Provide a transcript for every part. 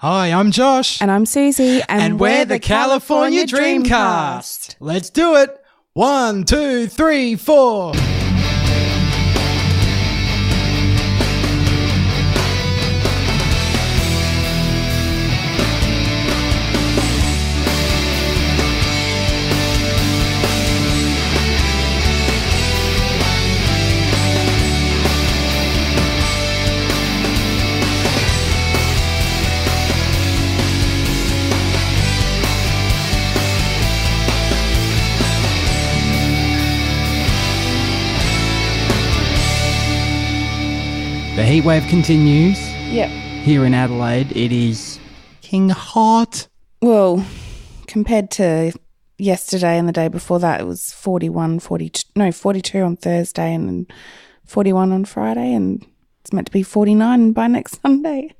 Hi, I'm Josh. And I'm Susie. And we're the California Dreamcast. Let's do it. 1, 2, 3, 4. The heatwave continues. Yep. Here in Adelaide, it is king hot. Well, compared to yesterday and the day before that, it was 42 on Thursday and then 41 on Friday, and it's meant to be 49 by next Sunday.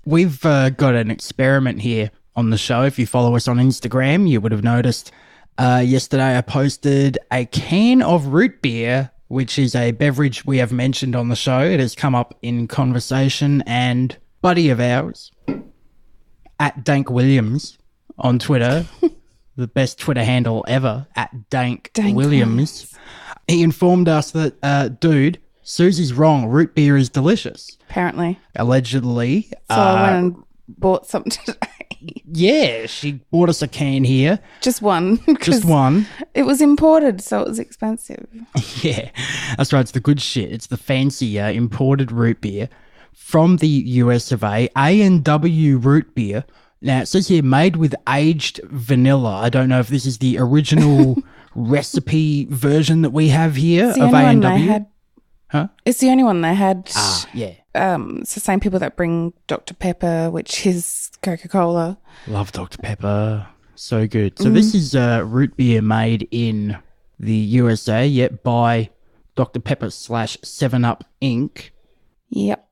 We've got an experiment here on the show. If you follow us on Instagram, you would have noticed yesterday I posted a can of root beer, which is a beverage we have mentioned on the show. It has come up in conversation, and buddy of ours, at Dank Williams on Twitter, the best Twitter handle ever, at Dank Williams, he informed us that, dude, Susie's wrong. Root beer is delicious. Apparently. Allegedly. So I went and bought some today. Yeah, she bought us a can here. Just one. Just one. It was imported, so it was expensive. Yeah, that's right. It's the good shit. It's the fancy imported root beer from the US of A&W root beer. Now, it says here, made with aged vanilla. I don't know if this is the original recipe version that we have here of A&W. Huh? It's the only one they had. Yeah. It's the same people that bring Dr. Pepper, which is Coca-Cola. Love Dr. Pepper. So good. So this is root beer made in the USA, yet by Dr. Pepper / 7-Up Inc. Yep.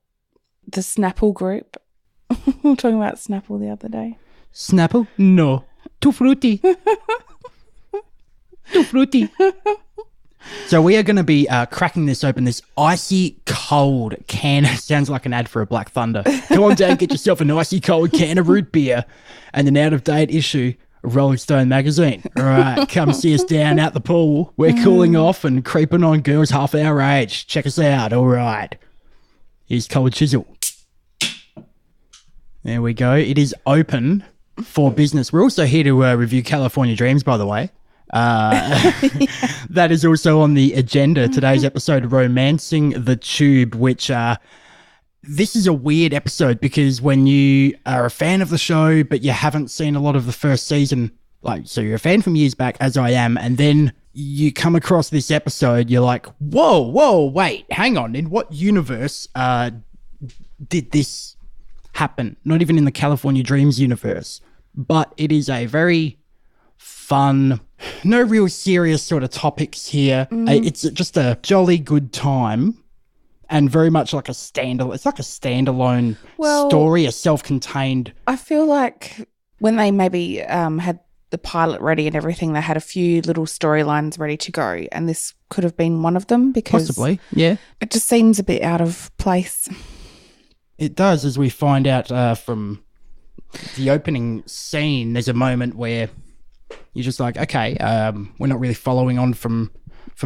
The Snapple group. We were talking about Snapple the other day. Snapple? No. Too fruity. Too fruity. So we are going to be cracking this open, this icy cold can. Sounds like an ad for a Black Thunder. Go on down, get yourself an icy cold can of root beer and an out-of-date issue of Rolling Stone magazine. All right, come see us down at the pool. We're cooling off and creeping on girls half our age. Check us out. All right. Here's Cold Chisel. There we go. It is open for business. We're also here to review California Dreams, by the way. That is also on the agenda. Today's episode, Romancing the Tube, which this is a weird episode because when you are a fan of the show but you haven't seen a lot of the first season, like, so you're a fan from years back, as I am, and then you come across this episode, you're like, whoa, wait, hang on, in what universe did this happen? Not even in the California Dreams universe, but it is a very fun, no real serious sort of topics here. It's just a jolly good time and very much like a standalone. It's like a standalone story, a self-contained. I feel like when they maybe had the pilot ready and everything, they had a few little storylines ready to go, and this could have been one of them because possibly, yeah, it just seems a bit out of place. It does, as we find out from the opening scene. There's a moment where you're just like, okay, we're not really following on from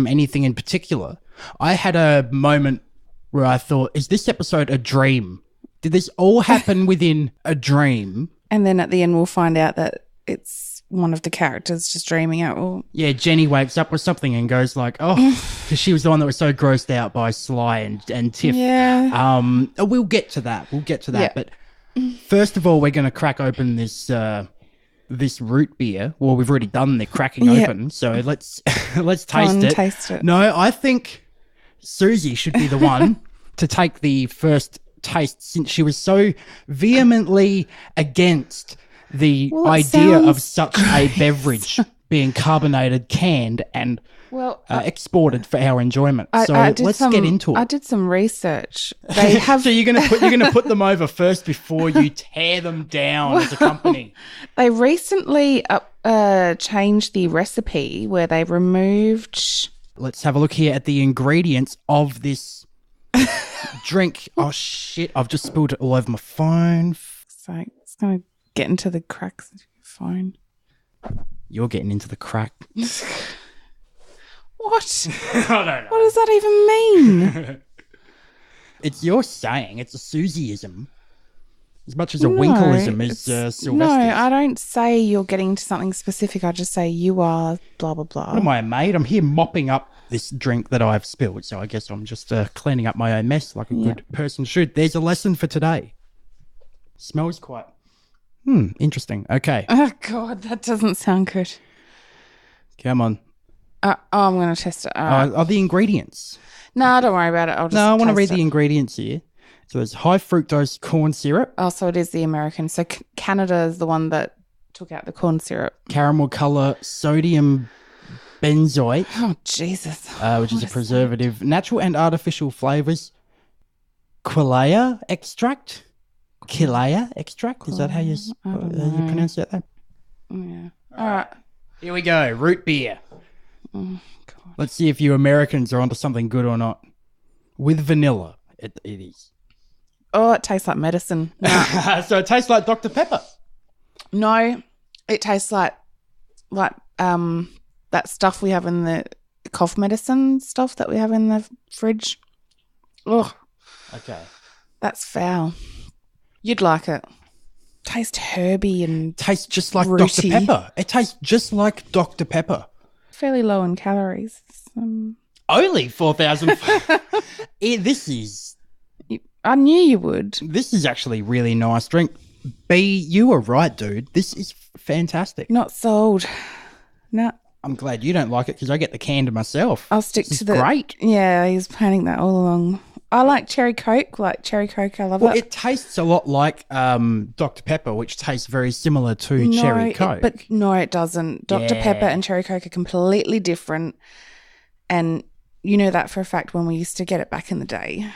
anything in particular. I had a moment where I thought, is this episode a dream? Did this all happen within a dream? And then at the end, we'll find out that it's one of the characters just dreaming out. Well, yeah, Jenny wakes up with something and goes like, oh, because she was the one that was so grossed out by Sly and Tiff. Yeah. We'll get to that. Yeah. But first of all, we're going to crack open this root beer. Well, we've already done the cracking open, so let's taste it. No, I think Susie should be the one to take the first taste, since she was so vehemently against the idea of such a beverage being carbonated, canned, and exported for our enjoyment. Let's get into it. I did some research. They have. So you're gonna put them over first before you tear them down as a company. They recently changed the recipe where they removed. Let's have a look here at the ingredients of this drink. Oh shit! I've just spilled it all over my phone. sake. It's going to get into the cracks of your phone. You're getting into the crack. What? I don't know. What does that even mean? It's your saying. It's a Susieism. As much as a Winkleism is Sylvester's. No, I don't say you're getting into something specific. I just say you are blah, blah, blah. What am I, mate? I'm here mopping up this drink that I've spilled, so I guess I'm just cleaning up my own mess like a good person should. There's a lesson for today. Smells quite... interesting. Okay. Oh, God, that doesn't sound good. Come on. I'm going to test it. Are the ingredients? No, don't worry about it. I want to read the ingredients here. So there's high fructose corn syrup. Oh, so it is the American. So Canada is the one that took out the corn syrup. Caramel colour, sodium benzoate. Oh, Jesus. Which is a preservative. Natural and artificial flavours. Quilea extract. Kilea extract. Is that how you pronounce that? Yeah. All right. Here we go. Root beer. Oh, God. Let's see if you Americans are onto something good or not. With vanilla. It is. Oh, it tastes like medicine. No. So it tastes like Dr. Pepper. No, it tastes like that stuff we have in the cough medicine stuff that we have in the fridge. Oh, okay. That's foul. You'd like it. Tastes herby and tastes just like rooty. Dr. Pepper. It tastes just like Dr. Pepper. Fairly low in calories. Only 4,000. This is... I knew you would. This is actually really nice drink. B, you were right, dude. This is fantastic. Not sold. No. I'm glad you don't like it because I get the can to myself. I'll stick to the... great. Yeah, he was planning that all along. I like cherry Coke. I love it. It tastes a lot like Dr. Pepper, which tastes very similar to cherry Coke. But no, it doesn't. Dr. Pepper and cherry Coke are completely different. And you know that for a fact when we used to get it back in the day.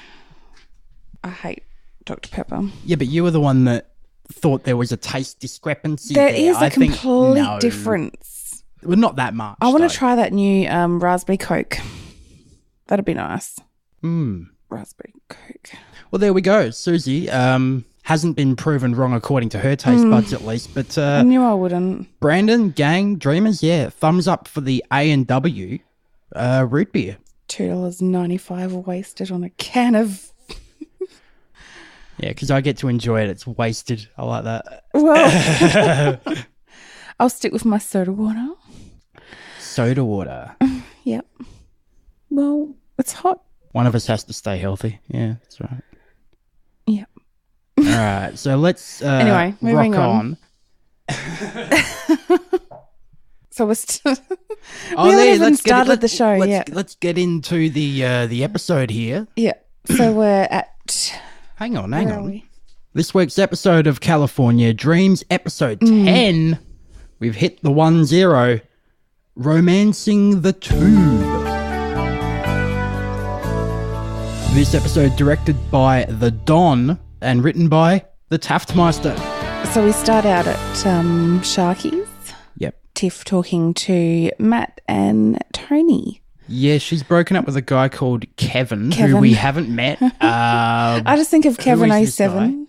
I hate Dr. Pepper. Yeah, but you were the one that thought there was a taste discrepancy there. There is a complete difference. Well, not that much. I want to try that new raspberry Coke. That'd be nice. Raspberry Coke. Well, there we go. Susie hasn't been proven wrong according to her taste buds at least. But I knew I wouldn't. Brandon, gang, dreamers, thumbs up for the A&W root beer. $2.95 wasted on a can of... Yeah, because I get to enjoy it. It's wasted. I like that. Well, I'll stick with my soda water. Soda water. Yep. Well, it's hot. One of us has to stay healthy. Yeah, that's right. Yep. All right, so let's anyway, moving rock on. So we're still... we haven't even started the show yet. Let's get into the episode here. Yeah. So we're at... Hang on. This week's episode of California Dreams, episode 10. We've hit the 10. Romancing the Tube. This episode directed by the Don and written by the Taftmeister. So we start out at Sharky's. Yep. Tiff talking to Matt and Tony. Yeah, she's broken up with a guy called Kevin. Who we haven't met. I just think of Kevin 07.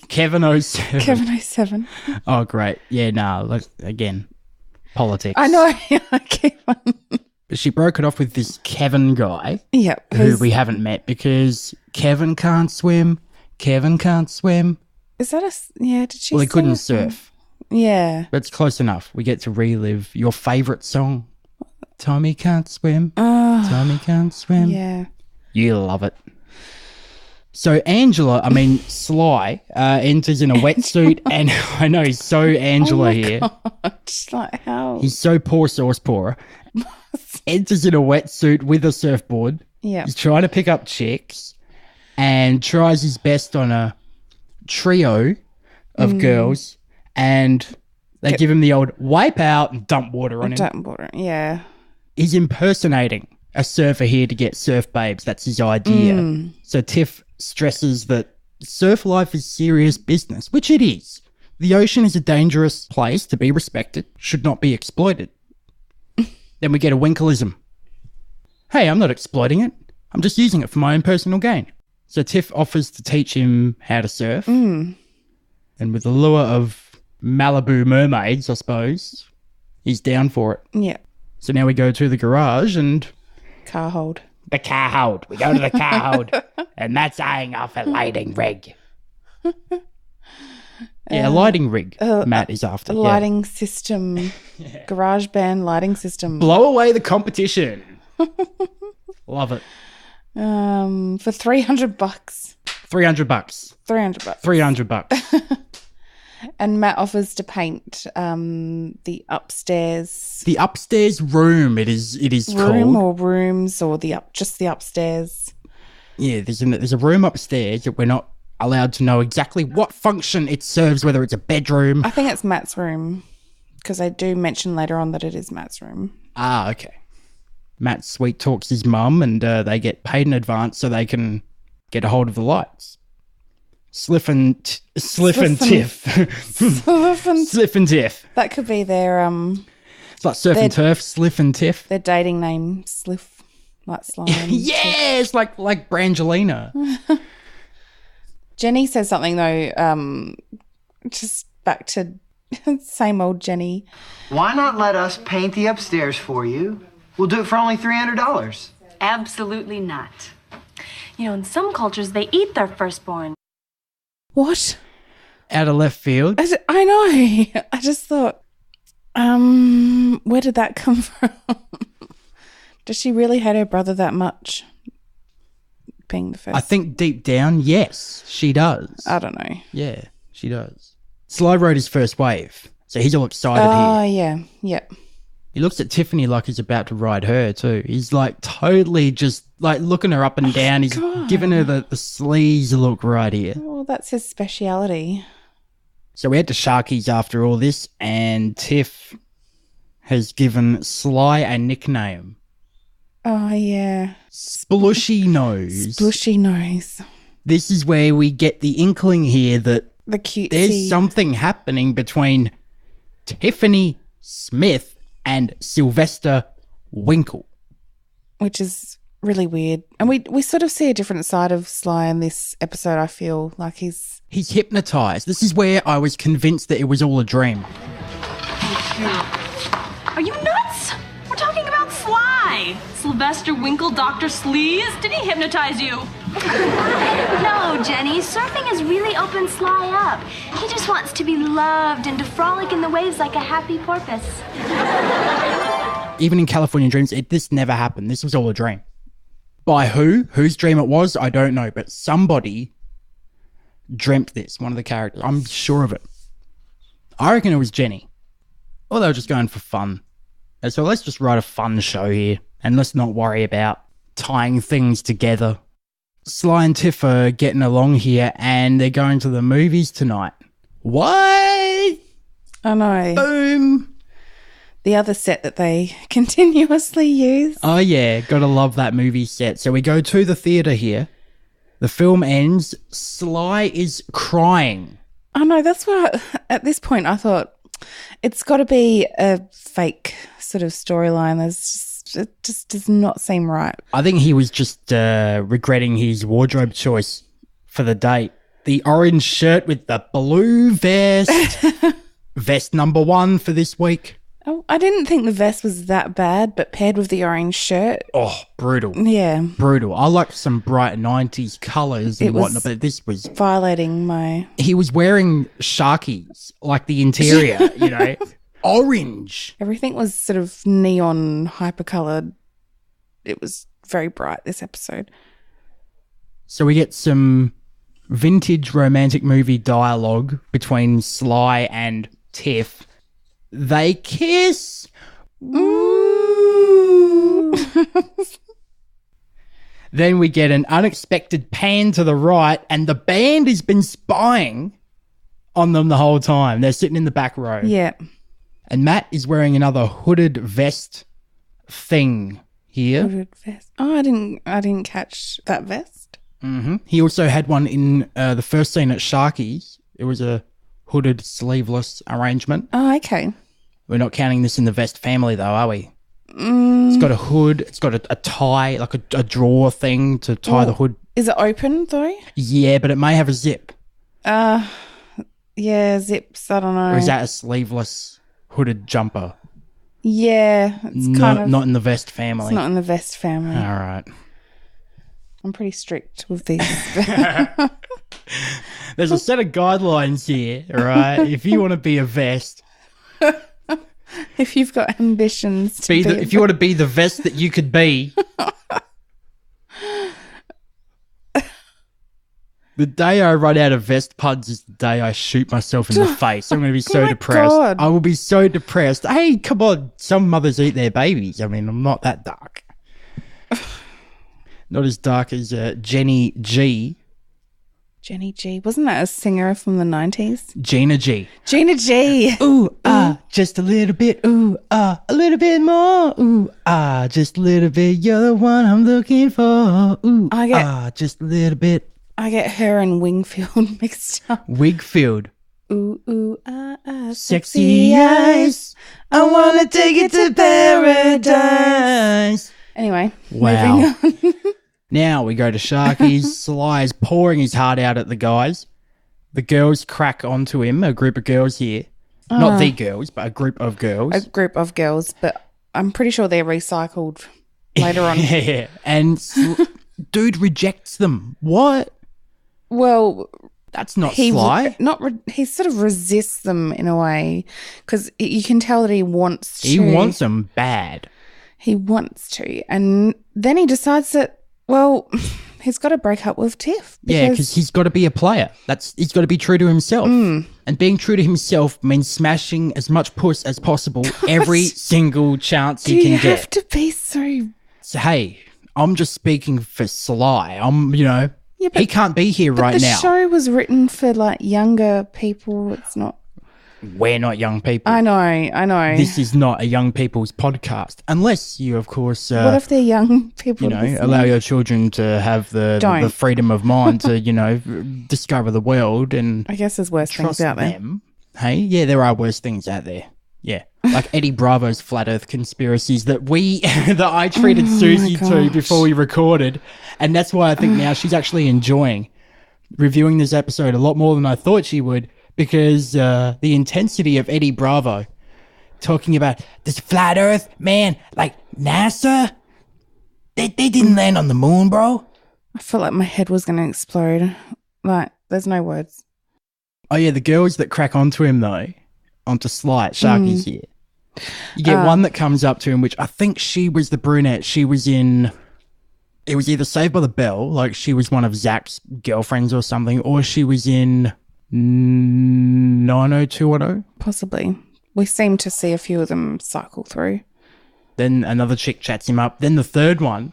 Kevin 07. Kevin 07. Oh, great. Yeah, again, politics. I know. Kevin. She broke it off with this Kevin guy. Yep. Who we haven't met because Kevin can't swim. Kevin can't swim. Is that did she Well, he couldn't surf. Yeah. But it's close enough. We get to relive your favourite song. Tommy can't swim. Tommy can't swim. Yeah. You love it. So Sly enters in a wetsuit and I know he's so Angela here. God. Like how? He's so poor sauce pourer. Enters in a wetsuit with a surfboard. Yeah. He's trying to pick up chicks and tries his best on a trio of girls and they give him the old wipe out and dump water on him. Dump water, yeah. He's impersonating a surfer here to get surf babes. That's his idea. So Tiff stresses that surf life is serious business, which it is. The ocean is a dangerous place to be respected, should not be exploited. Then we get a Winkleism. Hey, I'm not exploiting it. I'm just using it for my own personal gain. So Tiff offers to teach him how to surf. And with the lure of Malibu mermaids, I suppose, he's down for it. Yeah. So now we go to the garage and... Car hold. The car hold. We go to the car hold. And that's eyeing off a lighting rig. Yeah, a lighting rig Matt is after. A lighting system. Garage band lighting system. Blow away the competition. Love it. For $300. $300. $300. $300. And Matt offers to paint the upstairs. The upstairs room. It is room called. or rooms or just the upstairs. Yeah, there's a room upstairs that we're not allowed to know exactly what function it serves, whether it's a bedroom. I think it's Matt's room because I do mention later on that it is Matt's room. Ah, okay. Matt sweet talks his mum and they get paid in advance so they can get a hold of the lights. Sliff and Tiff. Sliff and Tiff. That could be their It's like surf and turf, Sliff and Tiff. Their dating name, Sliff, like slime. Yeah, it's like Brangelina. Jenny says something though, just back to same old Jenny. Why not let us paint the upstairs for you? We'll do it for only $300. Absolutely not. You know, in some cultures, they eat their firstborn. What? Out of left field. I know. I just thought, where did that come from? Does she really hate her brother that much? Being the first. I think deep down, yes, she does. I don't know. Yeah, she does. Sly rode his first wave, so he's all excited here. Oh, yeah. Yep. He looks at Tiffany like he's about to ride her too. He's like totally just like looking her up and down. He's giving her the sleaze look right here. Well, that's his speciality. So we head to Sharky's after all this, and Tiff has given Sly a nickname. Oh, yeah. Splushy Nose. Splushy Nose. This is where we get the inkling here that the cutesy. There's something happening between Tiffany Smith and Sylvester Winkle. Which is really weird. And we sort of see a different side of Sly in this episode, I feel. Like he's hypnotised. This is where I was convinced that it was all a dream. Are you nuts? We're talking about Sly. Sylvester Winkle, Dr. Sleaze. Did he hypnotize you? No, Jenny. Surfing has really opened Sly up. He just wants to be loved and to frolic in the waves like a happy porpoise. Even in California Dreams, this never happened. This was all a dream. By who? Whose dream it was, I don't know. But somebody dreamt this, one of the characters. I'm sure of it. I reckon it was Jenny. Or they were just going for fun. And so let's just write a fun show here. And let's not worry about tying things together. Sly and Tiff are getting along here and they're going to the movies tonight. What? I know. Boom. The other set that they continuously use. Oh, yeah. Gotta love that movie set. So we go to the theatre here. The film ends. Sly is crying. I know. That's what, at this point, I thought it's got to be a fake sort of storyline. It just does not seem right. I think he was just regretting his wardrobe choice for the date. The orange shirt with the blue vest. Vest number 1 for this week. Oh, I didn't think the vest was that bad, but paired with the orange shirt. Oh, brutal. Yeah. Brutal. I like some bright 90s colours and whatnot, but this was... violating my... He was wearing Sharkies, like the interior, you know. Orange. Everything was sort of neon hyper-coloured. It was very bright, this episode. So we get some vintage romantic movie dialogue between Sly and Tiff. They kiss. Ooh. Then we get an unexpected pan to the right, and the band has been spying on them the whole time. They're sitting in the back row. Yeah. And Matt is wearing another hooded vest thing here. Hooded vest. Oh, I didn't catch that vest. Mm-hmm. He also had one in the first scene at Sharky's. It was a hooded, sleeveless arrangement. Oh, okay. We're not counting this in the vest family, though, are we? It's got a hood. It's got a tie, like a drawer thing to tie the hood. Is it open, though? Yeah, but it may have a zip. Yeah, Yeah, zips. I don't know. Or is that a sleeveless hooded jumper? Yeah, it's Not in the vest family. It's not in the vest family. All right. I'm pretty strict with these. There's a set of guidelines here, all right? If you want to be a vest, if you've got ambitions to if you want to be the vest that you could be. The day I run out of vest puns is the day I shoot myself in the face. I'm going to be so depressed. God. I will be so depressed. Hey, come on. Some mothers eat their babies. I mean, I'm not that dark. Not as dark as Jenny G. Jenny G. Wasn't that a singer from the 90s? Gina G. Gina G. Ooh, just a little bit. Ooh, a little bit more. Ooh, just a little bit. You're the one I'm looking for. Ooh, just a little bit. I get her and Wingfield mixed up. Wigfield. Ooh, Sexy eyes. I want to take it to paradise. Anyway, wow. moving on. Now we go to Sharky's. Sly is pouring his heart out at the guys. The girls crack onto him, a group of girls here. Not the girls, but a group of girls. A group of girls, but I'm pretty sure they're recycled later on. Yeah, and dude rejects them. What? Well, that's not Sly. He sort of resists them in a way because you can tell that he wants to. He wants them bad. He wants to. And then he decides that, well, he's got to break up with Tiff. Because he's got to be a player. He's got to be true to himself. And being true to himself means smashing as much puss as possible every single chance he can get. You have to be so... So, hey, I'm just speaking for Sly. Yeah, he can't be here right now. The show was written for like younger people. It's not. We're not young people. I know. This is not a young people's podcast, unless you, of course. What if they're young people? Allow your children to have the freedom of mind to, discover the world and. I guess there's worse things out there. Hey, yeah, there are worse things out there. Yeah, like Eddie Bravo's flat Earth conspiracies that I treated Susie to before we recorded, and that's why I think now she's actually enjoying reviewing this episode a lot more than I thought she would, because the intensity of Eddie Bravo talking about this flat Earth, man, like NASA, they didn't land on the moon, bro. I feel like my head was going to explode. Like, there's no words. Oh yeah, the girls that crack onto him though. Onto Sly, Sharky's here. You get one that comes up to him, which I think she was the brunette. She was in... It was either Saved by the Bell, like she was one of Zach's girlfriends or something, or she was in 90210. Possibly. We seem to see a few of them cycle through. Then another chick chats him up. Then the third one,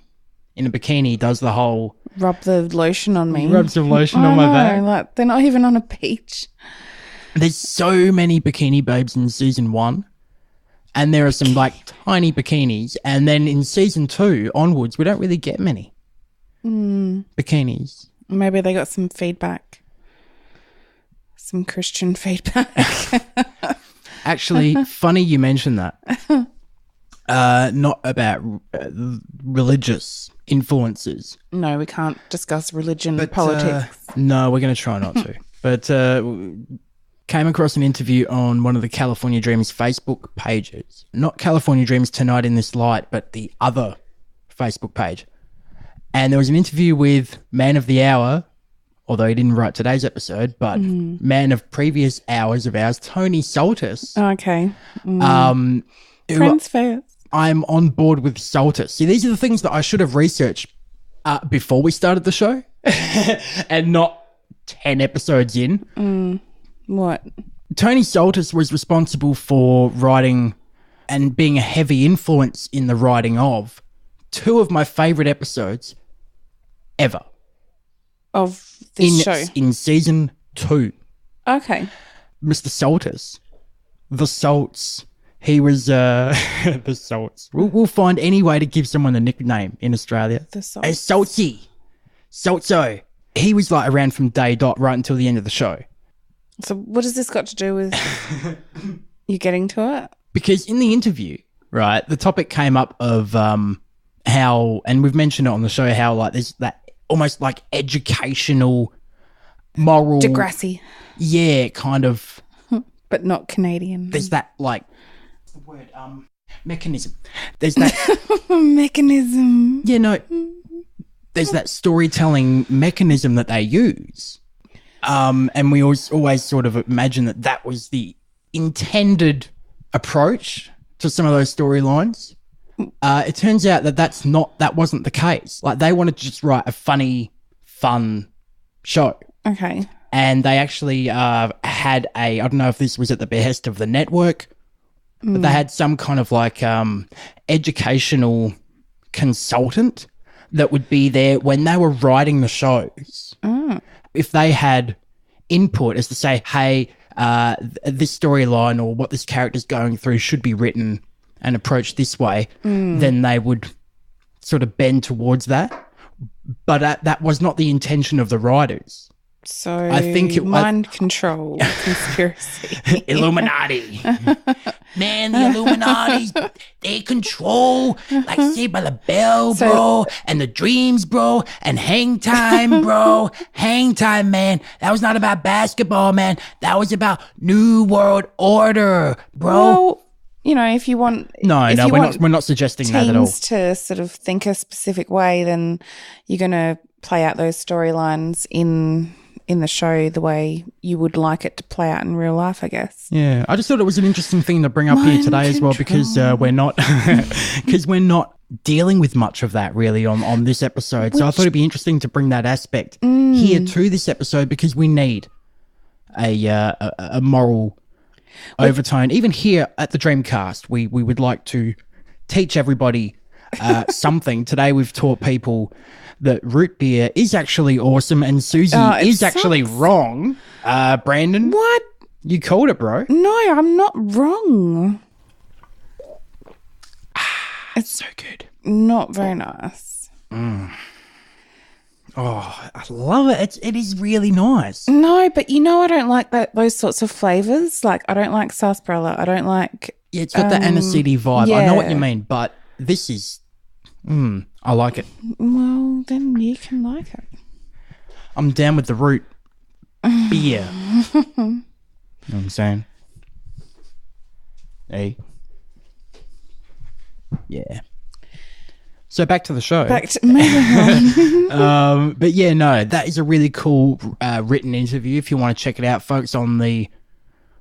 in a bikini, does the whole... Rub the lotion on me. Rubs the lotion on my back. Like, they're not even on a beach. There's so many bikini babes in season 1, and there are some like tiny bikinis, and then in season 2 onwards, we don't really get many bikinis. Maybe they got some feedback, some Christian feedback. Actually, funny you mentioned that. Not about religious influences. No, we can't discuss religion, politics. No, we're going to try not to. But came across an interview on one of the California Dreams Facebook pages. Not California Dreams Tonight in This Light, but the other Facebook page. And there was an interview with Man of the Hour, although he didn't write today's episode, but man of previous hours of ours, Tony Soltis. Okay. Friends first. I'm on board with Soltis. See, these are the things that I should have researched before we started the show and not 10 episodes in. What? Tony Soltis was responsible for writing and being a heavy influence in the writing of 2 of my favourite episodes ever. Of this show? In season 2. Okay. Mr. Soltis. The Salts. He was the Salts. We'll find any way to give someone a nickname in Australia. The Salts. Saltsy. Saltso. He was like around from day dot right until the end of the show. So what has this got to do with you getting to it? Because in the interview, right, the topic came up of how, and we've mentioned it on the show, how like there's that almost like educational moral, Degrassi, kind of. but not Canadian. There's that like the word mechanism. There's that mechanism. There's that storytelling mechanism that they use, and we always sort of imagine that was the intended approach to some of those storylines. It turns out that wasn't the case. Like, they wanted to just write a funny, fun show. Okay. And they actually had I don't know if this was at the behest of the network, but they had some kind of like educational consultant that would be there when they were writing the shows. If they had input as to say, hey, this storyline or what this character's going through should be written and approached this way, then they would sort of bend towards that. But that was not the intention of the writers. So I think mind control conspiracy. Illuminati. Man, the Illuminati, they control, like Saved by the Bell, bro, and the Dreams, bro, and Hang Time, bro. Hang Time, man. That was not about basketball, man. That was about New World Order, bro. Well, if you want... we're not suggesting that at all. Teams to sort of think a specific way, then you're going to play out those storylines in the show the way you would like it to play out in real life, I guess. Yeah, I just thought it was an interesting thing to bring up here today as well, because we're not dealing with much of that really on this episode. So I thought it'd be interesting to bring that aspect here to this episode, because we need a moral overtone. Even here at the Dreamcast, we would like to teach everybody something. Today we've taught people that root beer is actually awesome and Susie is actually wrong. Brandon. What? You called it, bro. No, I'm not wrong. It's so good. Not very nice. Oh, I love it. It is really nice. No, but I don't like those sorts of flavours. Like, I don't like sarsaparilla. I don't like... Yeah, it's got that aniseedy vibe. Yeah. I know what you mean, but this is... I like it. Well, then you can like it. I'm down with the root beer. You know what I'm saying? Hey. Yeah. So back to the show. Moving on. But yeah, no, that is a really cool written interview. If you want to check it out, folks, on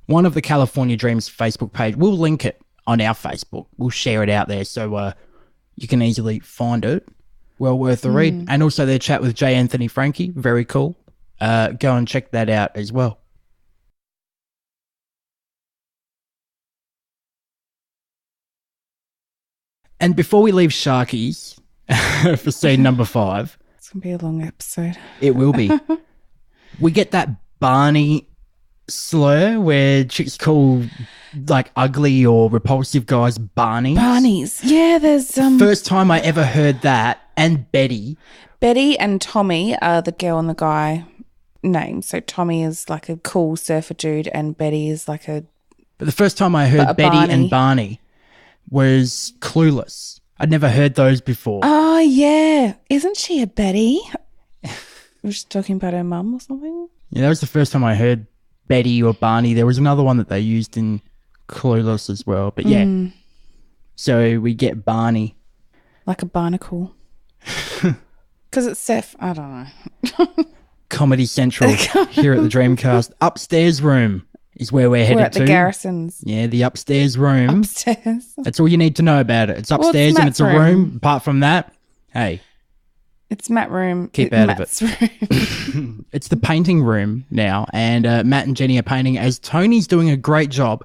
one of the California Dreams Facebook page, we'll link it on our Facebook. We'll share it out there, so you can easily find it. Well worth a read. And also their chat with J. Anthony Frankie, very cool. Go and check that out as well. And before we leave Sharkies for scene number 5. It's going to be a long episode. It will be. We get that Barney slur where chicks call like ugly or repulsive guys Barneys. Barneys. Yeah, there's... First time I ever heard that. And Betty. Betty and Tommy are the girl and the guy names. So Tommy is like a cool surfer dude and Betty is like a... But the first time I heard Betty Barney. And Barney was Clueless. I'd never heard those before. Oh, yeah. Isn't she a Betty? Was she talking about her mum or something? Yeah, that was the first time I heard Betty or Barney. There was another one that they used in Clueless as well. But yeah. So we get Barney. Like a barnacle. Because it's Seth. I don't know. Comedy Central here at the Dreamcast. Upstairs room is where we're headed to. We're at the Garrisons. Yeah, the upstairs room. Upstairs. That's all you need to know about it. It's upstairs and it's a room. Apart from that, hey. It's Matt room. Keep out Matt's of it. Room. It's the painting room now, and Matt and Jenny are painting as Tony's doing a great job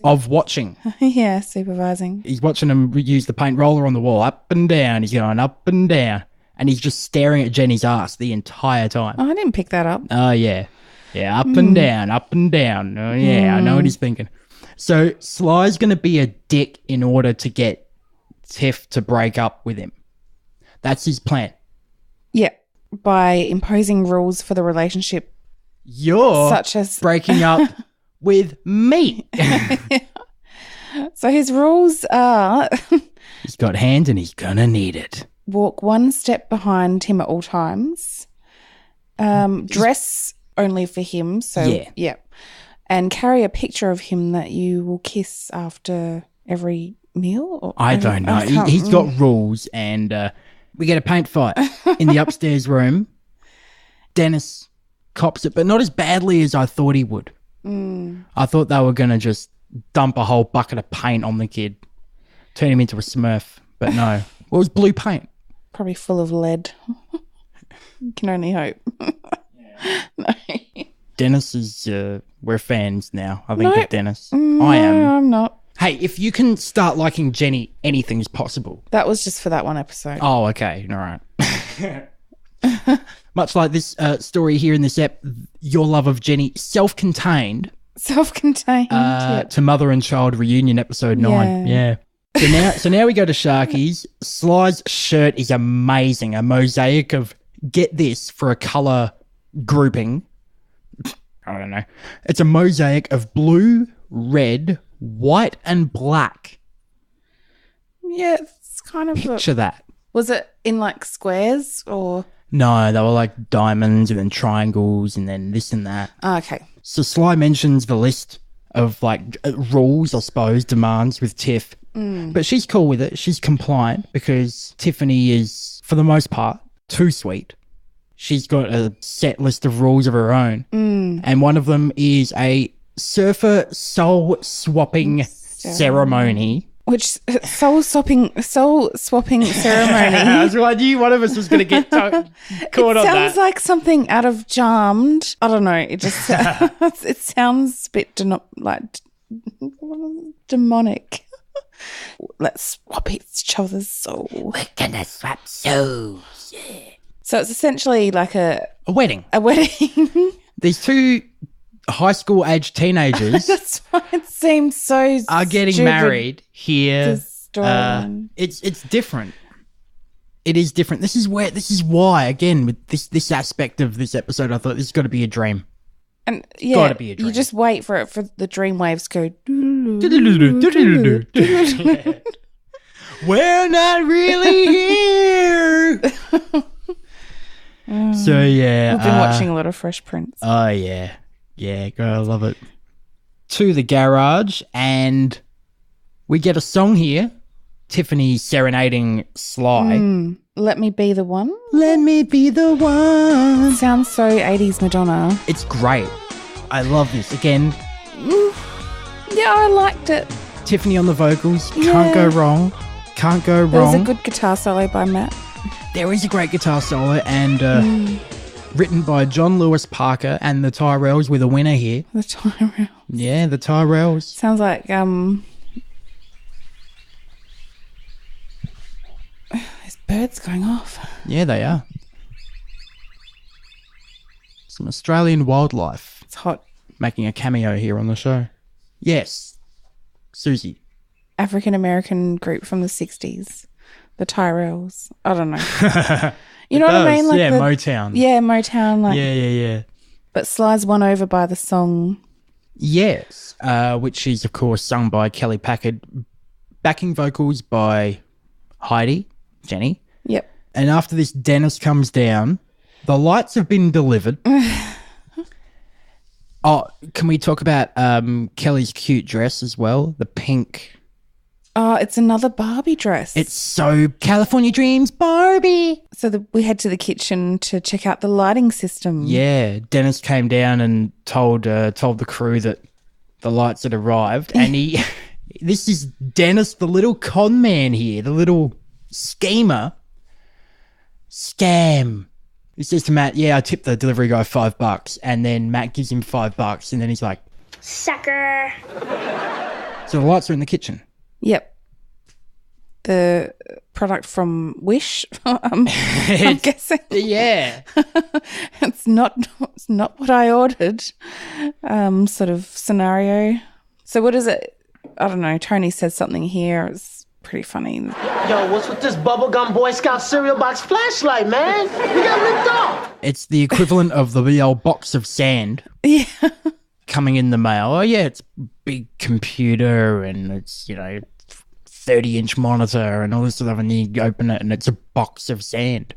of watching. Yeah, supervising. He's watching them use the paint roller on the wall, up and down. He's going up and down, and he's just staring at Jenny's ass the entire time. Oh, I didn't pick that up. Oh, yeah. Yeah, up and down, up and down. Oh, yeah, I know what he's thinking. So Sly's going to be a dick in order to get Tiff to break up with him. That's his plan. Yeah, by imposing rules for the relationship. You're such as breaking up with me. So his rules are... He's got hands and he's going to need it. Walk one step behind him at all times Dress only for him. So yeah. And carry a picture of him that you will kiss after every meal. Or, I don't know. He's got rules, and we get a paint fight in the upstairs room. Dennis cops it, but not as badly as I thought he would. I thought they were going to just dump a whole bucket of paint on the kid, turn him into a Smurf, but no. Well, it was blue paint. Probably full of lead. You can only hope. No. Dennis is, we're fans now, I think, of Dennis. I am. No, I'm not. Hey, if you can start liking Jenny, anything's possible. That was just for that one episode. Oh, okay. All right. Much like this story here in this ep, your love of Jenny, self-contained. Self-contained. To Mother and Child Reunion episode 9. Yeah. So now we go to Sharky's. Sly's shirt is amazing. A mosaic of, get this, for a colour grouping. I don't know. It's a mosaic of blue, red, white and black. Yeah, it's kind of... Picture that. Was it in like squares or... No, they were like diamonds and then triangles and then this and that. Oh, okay. So Sly mentions the list of like rules, I suppose, demands with Tiff. But she's cool with it. She's compliant because Tiffany is, for the most part, too sweet. She's got a set list of rules of her own. And one of them is a surfer soul swapping ceremony. Which soul swapping ceremony. I knew one of us was going to get caught on that. It sounds like something out of Charmed. I don't know. It just it sounds a bit demonic. Let's swap each other's soul. We're gonna swap souls. Yeah. So it's essentially like a wedding. A wedding. These two high school age teenagers that's why it seems so are getting married here. It's different. It is different. This is why again with this aspect of this episode I thought this has got to be a dream. And gotta be a dream. You just wait for it for the dream waves to go. We're not really here. So yeah, I've been watching a lot of Fresh Prince. Oh yeah. Yeah, I love it. To the garage, and we get a song here. Tiffany serenading Sly. Let Me Be the One. Let me be the one. Sounds so 80s Madonna. It's great. I love this. Again. Yeah, I liked it. Tiffany on the vocals. Can't go wrong. Can't go wrong. There was a good guitar solo by Matt. There is a great guitar solo, and written by John Lewis Parker and the Tyrells with a winner here. The Tyrells. Yeah, the Tyrells. Sounds like there's birds going off. Yeah, they are. Some Australian wildlife. It's hot. Making a cameo here on the show. Yes. Susie. African American group from the 60s. The Tyrells. I don't know. You know what I mean? Like Motown. Yeah, Motown. Like, yeah. But Sly's won over by the song. Yes, which is, of course, sung by Kelly Packard. Backing vocals by Heidi, Jenny. Yep. And after this, Dennis comes down. The lights have been delivered. Oh, can we talk about Kelly's cute dress as well? The pink... Oh, it's another Barbie dress. It's so California Dreams Barbie. So we head to the kitchen to check out the lighting system. Yeah, Dennis came down and told the crew that the lights had arrived, and this is Dennis, the little con man here, the little schemer. Scam. He says to Matt, "Yeah, I tipped the delivery guy $5," and then Matt gives him $5, and then he's like, "Sucker." So the lights are in the kitchen. Yep. The product from Wish, I'm guessing. Yeah. It's not what I ordered, sort of scenario. So what is it? I don't know. Tony says something here. It's pretty funny. Yo, what's with this bubblegum Boy Scout cereal box flashlight, man? We got ripped off. It's the equivalent of the old box of sand. Yeah. Coming in the mail. Oh yeah, it's big computer and it's 30-inch monitor and all this stuff, and you open it and it's a box of sand.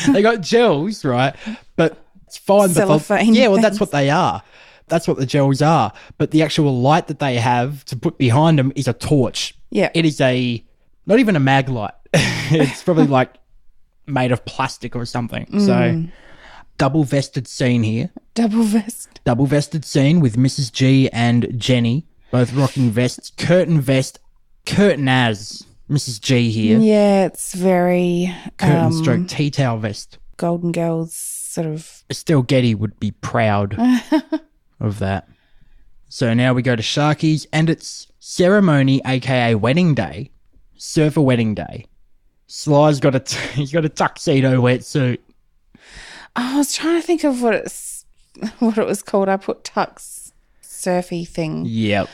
They got gels, right? But It's fine. cellophane But that's things. what they are. That's what the gels are. But the actual light that they have to put behind them is a torch. Yeah. It is not even a mag light. It's probably like made of plastic or something. So double vested scene here. Double vest. Double vested scene with Mrs. G and Jenny, both rocking vests. Curtain as Mrs. G here. Yeah, it's very Curtain stroke tea towel vest. Golden Girls sort of. Estelle Getty would be proud of that. So now we go to Sharky's, and it's ceremony, aka wedding day, surfer wedding day. Sly's got he's got a tuxedo wetsuit. I was trying to think of what it was called. I put tux surfy thing. Yep.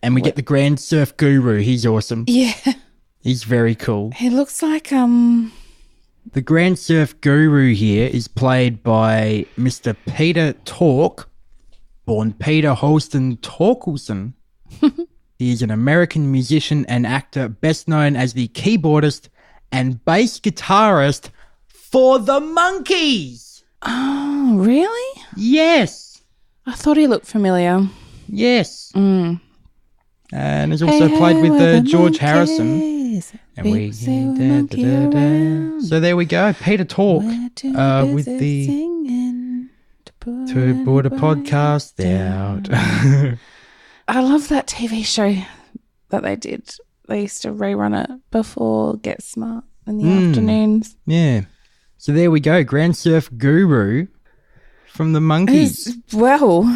And we get the Grand Surf Guru. He's awesome. Yeah, He's very cool. he looks like The Grand Surf Guru here is played by Mr. Peter Tork, born Peter Holston Torkelson. He is an American musician and actor, best known as the keyboardist and bass guitarist for the Monkees. Oh, really? Yes. I thought he looked familiar. Yes. And has also played with George Harrison. And we So there we go. Peter Tork with the To Border Podcast out. I love that TV show that they did. They used to rerun it before Get Smart in the afternoons. Yeah. So there we go. Grand Surf Guru from the Monkees.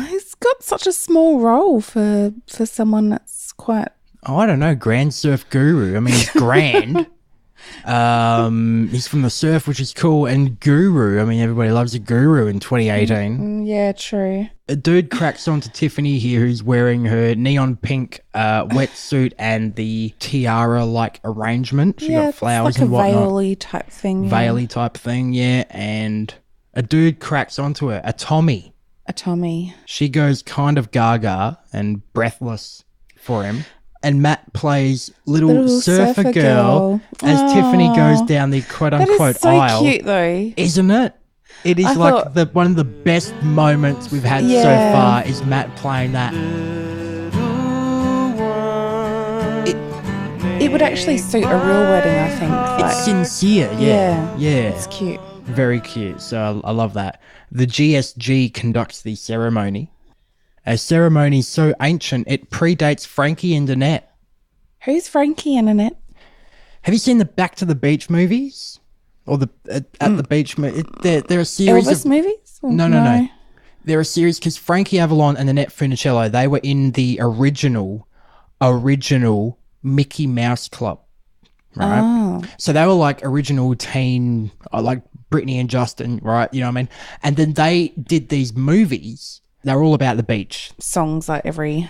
He's got such a small role for someone that's quite... I don't know, Grand Surf Guru. I mean, he's grand. He's from the surf, which is cool. And Guru. I mean, everybody loves a guru in 2018. Yeah, true. A dude cracks onto Tiffany here who's wearing her neon pink wetsuit and the tiara-like arrangement. She got flowers it's like and whatnot. a veil-y type thing. Veil-y type thing, yeah. And a dude cracks onto her, a Tommy. A Tommy. She goes kind of gaga and breathless for him. And Matt plays little surfer girl as Tiffany goes down the quote-unquote that is so aisle. Cute, though. Isn't it? It is one of the best moments we've had so far is Matt playing that. It would actually suit a real wedding, I think. It's sincere, yeah. It's cute. Very cute. So I love that. The GSG conducts the ceremony. A ceremony so ancient, it predates Frankie and Annette. Who's Frankie and Annette? Have you seen the Back to the Beach movies? Or the At the Beach movie? They're a series Elvis of... movies? No. They're a series because Frankie Avalon and Annette Funicello, they were in the original Mickey Mouse Club, right? Oh. So they were like original teen, like Britney and Justin, right? You know what I mean? And then they did these movies. They were all about the beach. Songs like every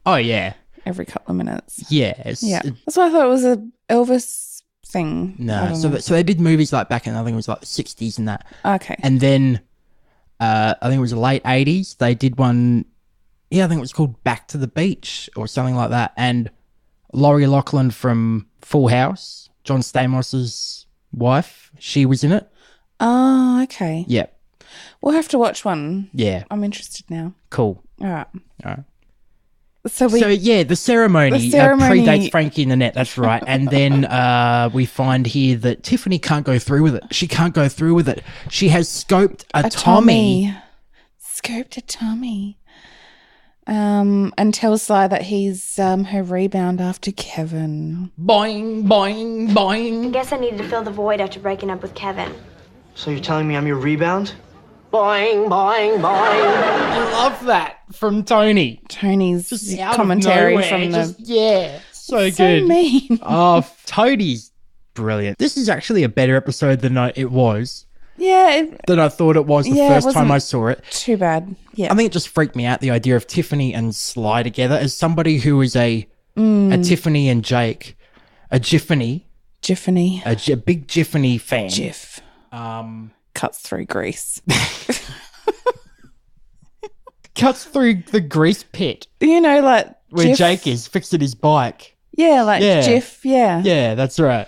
Oh, yeah. every couple of minutes. Yes. Yeah. That's why I thought it was a Elvis thing. I No. don't So know. they did movies like back in, I think it was like the 60s and that. Okay. And then I think it was the late 80s. They did one, I think it was called Back to the Beach or something like that. And Laurie Loughlin from Full House, John Stamos' wife, she was in it. Oh, okay. Yep. We'll have to watch one. Yeah. I'm interested now. Cool. All right. All right. So the ceremony, The ceremony- predates Frankie and Annette. That's right. And then we find here that Tiffany can't go through with it. She can't go through with it. She has scoped a Tommy. Scoped a Tommy. And tells Sly that he's her rebound after Kevin. Boing, boing, boing. I guess I needed to fill the void after breaking up with Kevin. So you're telling me I'm your rebound? Boing, boing, boing. I love that from Tony. Tony's Just out of commentary nowhere, from the... so So good. mean. Oh, Tony's brilliant. This is actually a better episode than it was. Yeah. Than I thought it was the Yeah, it first time wasn't I saw it. Too bad. Yeah. I think it just freaked me out, the idea of Tiffany and Sly together. As somebody who is a Tiffany and Jake, a Jiffany, Jiffany. a big Jiffany fan. Jiff. Cuts through grease. Cuts through the grease pit You know, like... where Jiff. Jake is fixing his bike. Yeah, like Yeah. Jiff, yeah. Yeah, that's right.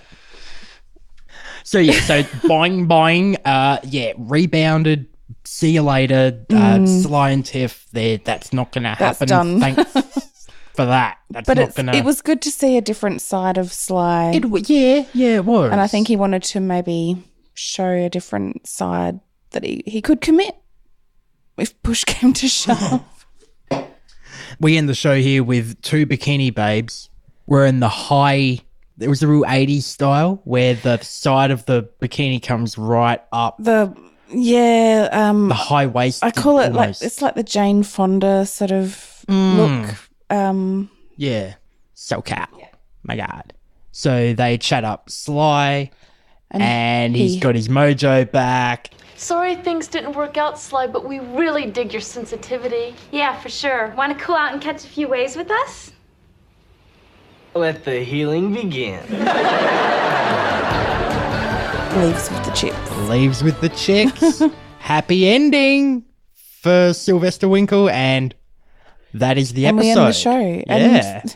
So boing, boing, rebounded see you later, Sly and Tiff, that's not going to happen. That's done. Thanks for that. That's But not going to... it was good to see a different side of Sly. it was. And I think he wanted to maybe show a different side that he could commit if push came to shove. We end the show here with two bikini babes. We're in the high... It was the real 80s style where the side of the bikini comes right up. The high waist. I call it it's like the Jane Fonda sort of look. Yeah. So cow. Yeah. My God. So they chat up Sly and he's got his mojo back. Sorry things didn't work out, Sly, but we really dig your sensitivity. Yeah, for sure. Want to cool out and catch a few waves with us? Let the healing begin. Leaves with the chips. Leaves with the chicks. Happy ending for Sylvester Winkle, and that is the episode. And we end the show. Yeah. And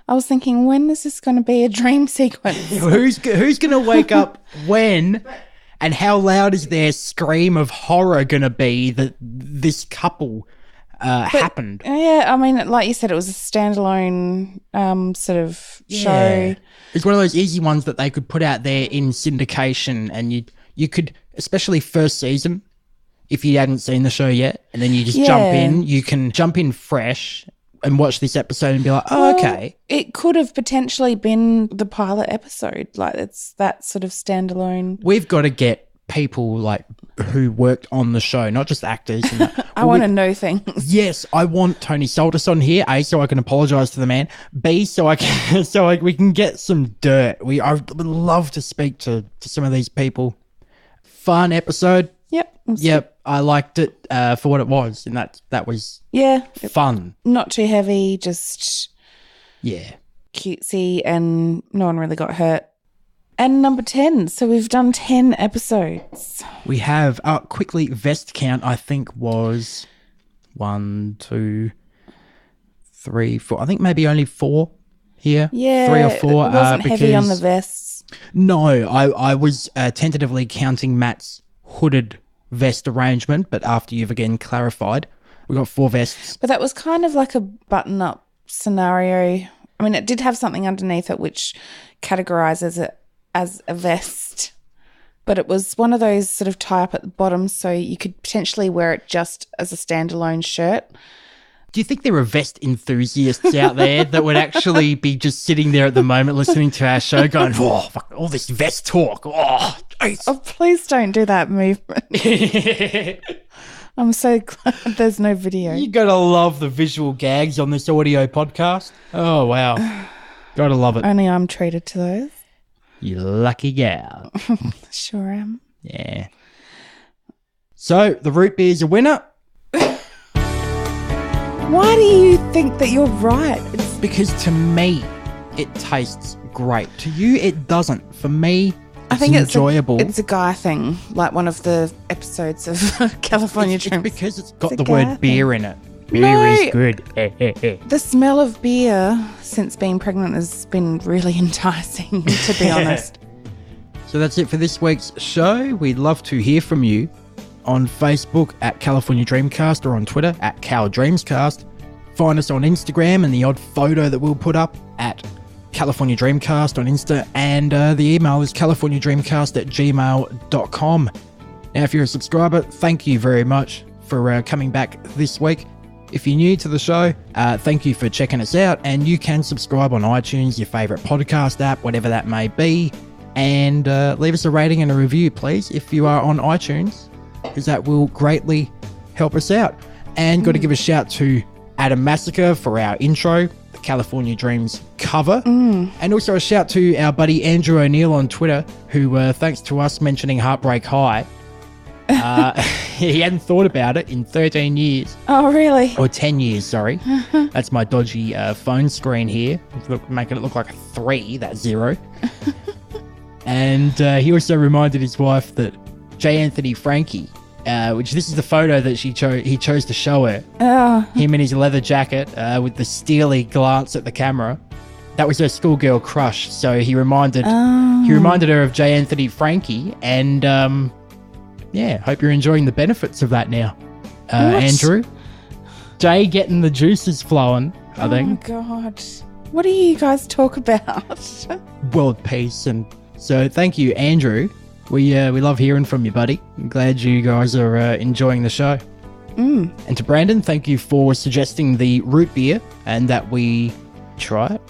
I was thinking, when is this going to be a dream sequence? Who's going to wake up when, and how loud is their scream of horror going to be that this couple happened? Yeah, I mean, like you said, it was a standalone sort of show. It's one of those easy ones that they could put out there in syndication, and you could, especially first season, if you hadn't seen the show yet, and then you just jump in, you can jump in fresh and watch this episode and be like, okay. It could have potentially been the pilot episode. Like, it's that sort of standalone. We've got to get people like who worked on the show, not just actors. And that. I want to know things. Yes, I want Tony Saltis on here. A, so I can apologise to the man. B, so we can get some dirt. I would love to speak to some of these people. Fun episode. Yep. I liked it for what it was, and that was fun. Not too heavy, just cutesy, and no one really got hurt. And number 10. So we've done 10 episodes. We have, quickly, vest count, I think, was 1, 2, 3, 4. I think maybe only 4 here. Yeah. 3 or 4. It wasn't heavy on the vests. No, I was tentatively counting Matt's hooded vest arrangement, but after you've again clarified, we got 4 vests. But that was kind of like a button-up scenario. I mean, it did have something underneath it which categorises it as a vest, but it was one of those sort of tie up at the bottom, so you could potentially wear it just as a standalone shirt. Do you think there are vest enthusiasts out there that would actually be just sitting there at the moment listening to our show going, oh, fuck, all this vest talk. Oh, geez. Oh, please don't do that movement. I'm so glad there's no video. You gotta love the visual gags on this audio podcast. Oh, wow. Gotta love it. Only I'm treated to those. You lucky gal. Sure am. Yeah. So, the root beer's a winner. Why do you think that you're right? It's because to me, it tastes great. To you, it doesn't. For me, I think it's enjoyable. It's a guy thing, like one of the episodes of California Dreams. It's because it's got the word beer in it. Beer No. is good. The smell of beer since being pregnant has been really enticing, to be honest. So that's it for this week's show. We'd love to hear from you on Facebook at California Dreamcast or on Twitter at Cal Dreamscast. Find us on Instagram and the odd photo that we'll put up at California Dreamcast on Insta, and the email is californiadreamcast@gmail.com. Now, if you're a subscriber, thank you very much for coming back this week. If you're new to the show, thank you for checking us out, and you can subscribe on iTunes, your favourite podcast app, whatever that may be, and leave us a rating and a review, please, if you are on iTunes, because that will greatly help us out. And got to give a shout to Adam Massacre for our intro, the California Dreams cover, and also a shout to our buddy Andrew O'Neill on Twitter, who, thanks to us mentioning Heartbreak High, he hadn't thought about it in 13 years. Oh, really? Or 10 years, sorry. That's my dodgy phone screen here, making it look like a 3, that's 0. And he also reminded his wife that J. Anthony Frankie, which this is the photo that he chose to show her. Oh. Him in his leather jacket with the steely glance at the camera. That was her schoolgirl crush. So he reminded her of J. Anthony Frankie, and yeah, hope you're enjoying the benefits of that now. What? Andrew, Jay getting the juices flowing, I think. Oh, God. What do you guys talk about? World peace. And so thank you, Andrew. We love hearing from you, buddy. I'm glad you guys are enjoying the show. And to Brandon, thank you for suggesting the root beer and that we try it.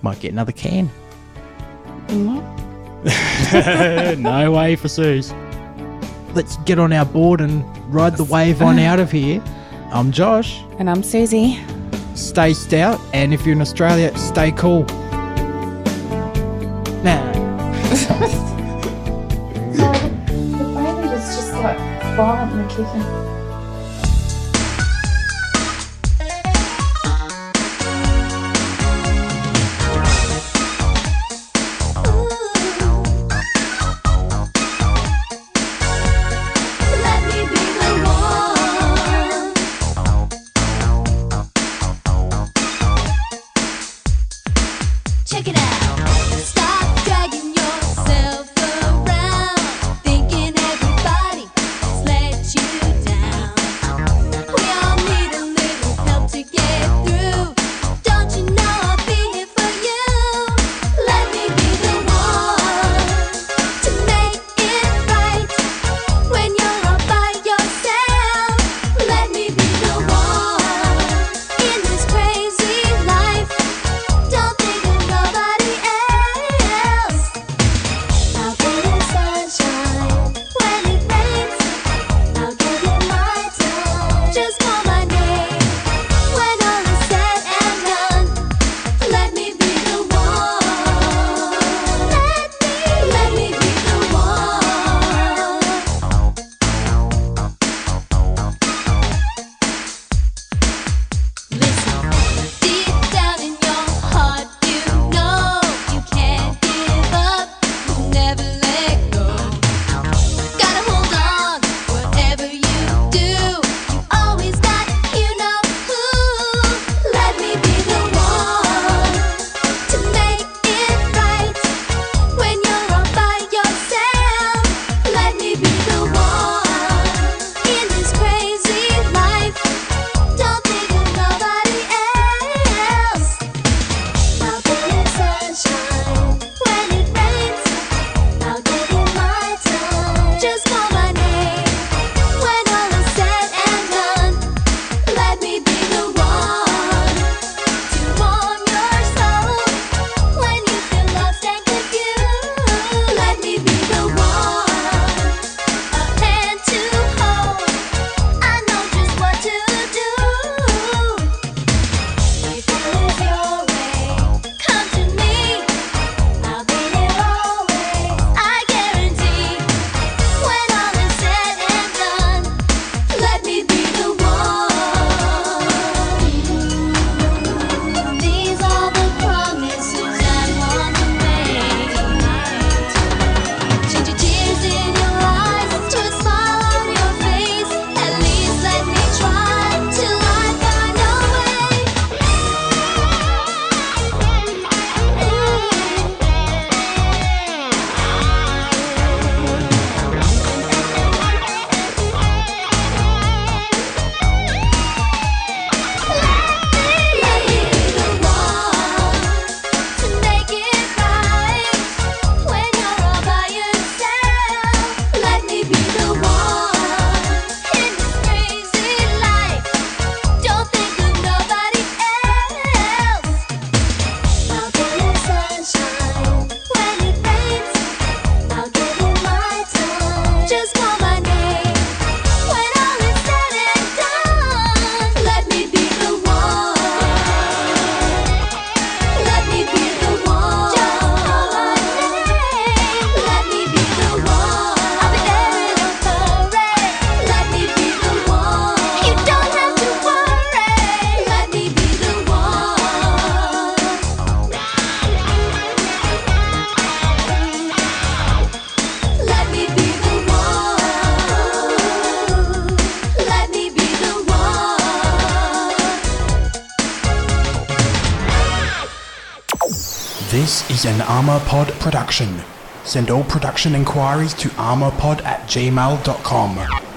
Might get another can. No way for Suze. Let's get on our board and ride the wave on out of here. I'm Josh. And I'm Susie. Stay stout, and if you're in Australia, stay cool. Nah. The baby was just like violently kicking. This is an ArmourPod production. Send all production inquiries to ArmourPod@gmail.com.